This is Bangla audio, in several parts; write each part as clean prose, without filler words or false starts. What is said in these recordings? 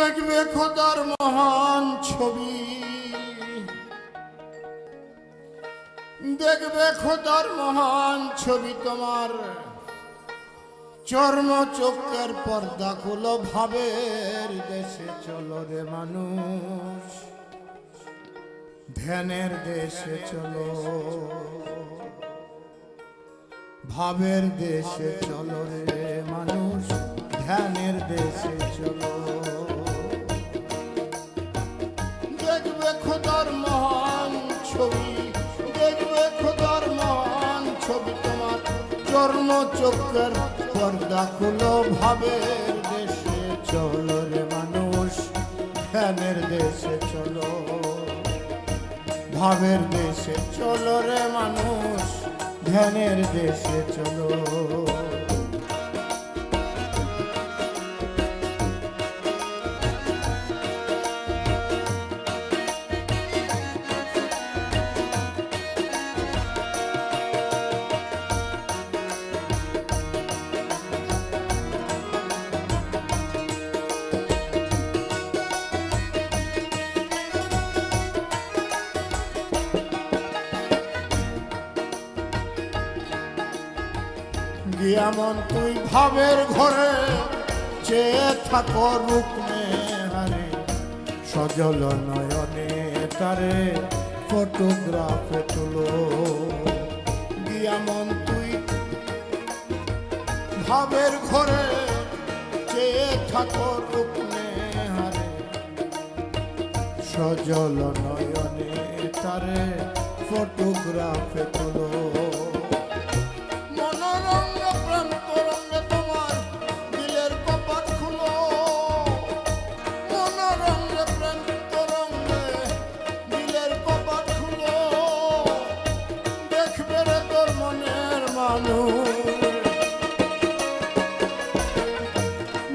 দেখবে খোদার মহান ছবি, দেখবে খোদার মহান ছবি। তোমার চর্ম চোখের পর্দা খুলো, ভাবের দেশে চলো রে মানুষ, ধ্যানের দেশে চলো, ভাবের দেশে চলো রে মানুষ, ধ্যানের দেশে চলো। দেখবে খোদার মহান ছবি, দেখবে খোদার মহান ছবি। তোমার চর্ম চোখের পর্দা খুলো, ভাবের দেশে চলো রে মানুষ, ধ্যানের দেশে চলো, ভাবের দেশে চলো রে মানুষ, ধ্যানের দেশে চলো। গিয়ামন তুই ভাবের ঘরে চেয়ে থাকো রূপ নেহারে, সজল নয়নে তারে ফটোগ্রাফে তুলো। গিয়ামন তুই ভাবের ঘরে চেয়ে থাকো রূপ নেহারে, সজল নয়নে তারে ফটোগ্রাফে তুলো।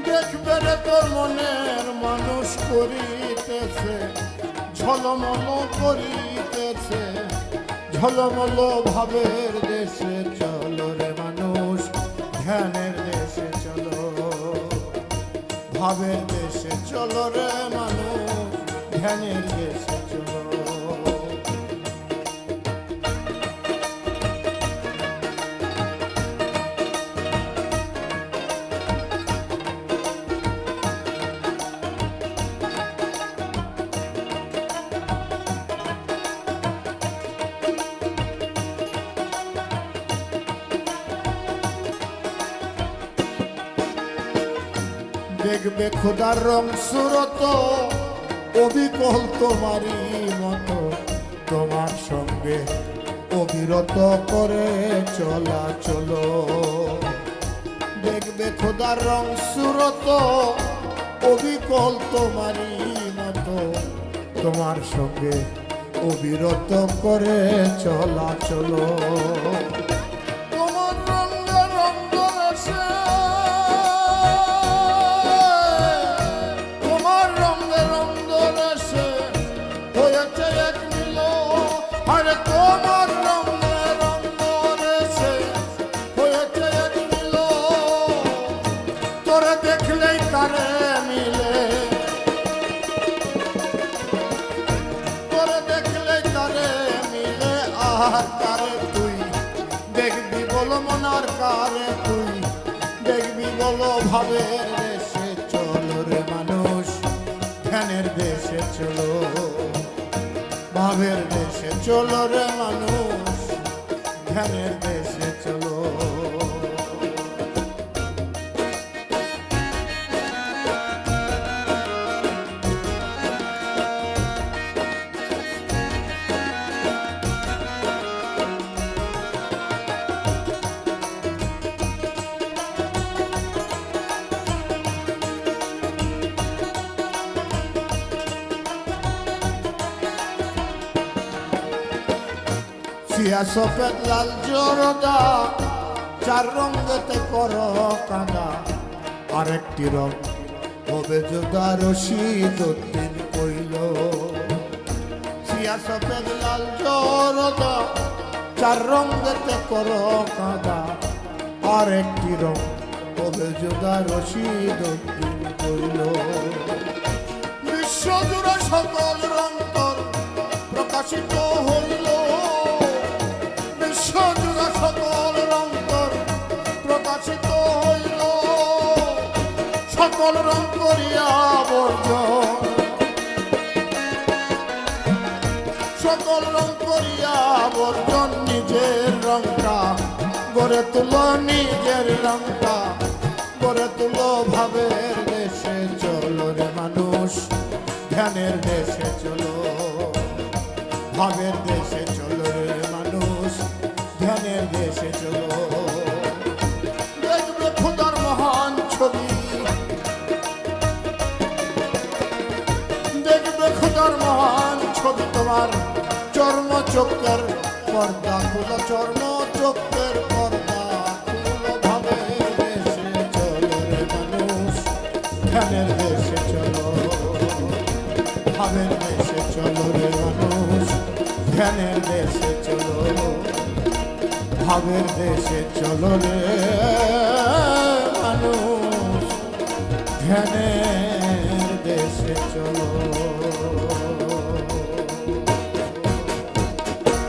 দেখবে রে তোর মনের মানুষ করিতেছে ঝলমল করিতেছে, ঝলমল ভাবের দেশে চলো রে মানুষ, ধ্যানের দেশে চলো, ভাবের দেশে চলো রে মানুষ, ধ্যানের দেশে চলো। দেখবে খোদার রং সুরত অবিকল তোমারই মতো, তোমার সঙ্গে অবিরত করে চলা চলো। দেখবে খোদার রং সুরত অবিকল তোমারই মতো, তোমার সঙ্গে অবিরত করে চলা চলো। দেখলেই তারে মিলে, তোরে দেখলেই তারে মিলে, আর কারে তুই দেখবি বলো মনার, কারে তুই দেখবি বলো ভাবের দেশে চলো রে মানুষ, ধ্যানের দেশে চলো, ভাবের দেশে চলো রে মানুষ, ধ্যানের দেশে চলো। সিয়া সফেদ লাল জরদা, চার রঙেতে করো কাঁদা, আরেকটি রং হবে যোদা রশিদ উদ্দিন কইল। সিয়া সফেদ লাল জরদা, চার রঙেতে করো কাঁদা, আরেকটি রং হবে যোদা রশিদ উদ্দিন কইল। বিশ্বজুড়ে সকল রন্তর প্রকাশিত হইল, বিশ্বজুড়ে সকল রন্তর প্রকাশিত হইল, সকল রং করিয়া বর্জন, সকল রং করিয়া বর্জন, নিজের রংটা গড়ে তুলো, নিজের রংটা গড়ে তুলো, ভাবের দেশে চলো রে মানুষ, ধ্যানের দেশে চলো, ভাবের দেশে চলো রে মানুষ, ধ্যানের দেশে চলো। দেখবে খোদার মহান ছবি, দেখবে খোদার মহান ছবি, তোমার চর্ম চোখের পর্দা খুলো, চর্ম চোখের পর্দা খুলো, ভাবের দেশে চলো রে মানুষ, ধ্যানের দেশে চলো, ভাবের দেশে চলো রে মানুষ, ধ্যানের দেশে চলো, ভাবের দেশে চলো রে মানুষ, ধ্যানের